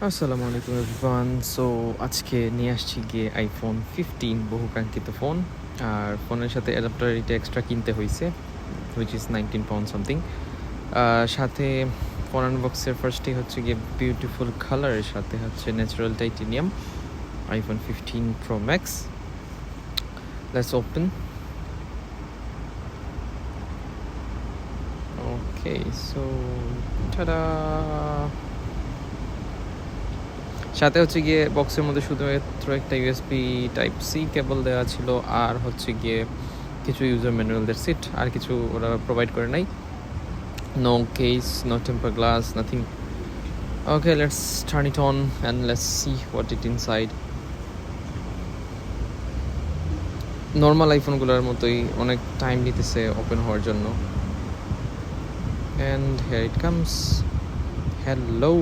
আসসালামু আলাইকুম everyone. So আজকে নিয়ে আসছি গিয়ে আইফোন 15 বহুকাঙ্ক্ষিত ফোন। আর ফোনের সাথে অ্যাডাপ্টার এটা এক্সট্রা কিনতে হয়েছে, হুইচ ইজ 19 পাউন্ড সামথিং। সাথে ফোন আনবক্সের ফার্স্টেই হচ্ছে গিয়ে বিউটিফুল কালারের সাথে হচ্ছে natural titanium iPhone 15 pro max. Let's open. Okay, so ta-da. সাথে হচ্ছে গিয়ে বক্সের মধ্যে শুধুমাত্র একটা ইউএসবি টাইপ সি কেবল দেওয়া ছিল, আর হচ্ছে গিয়ে কিছু ইউজার ম্যানুয়াল দ্যাটস ইট। আর কিছু ওরা প্রোভাইড করে নাই। No case, no temper glass, nothing. Okay, let's turn it on and let's see what it inside. Normal আইফোনগুলোর মতোই অনেক টাইম নিতেছে ওপেন হওয়ার জন্য। And here it comes. Hello.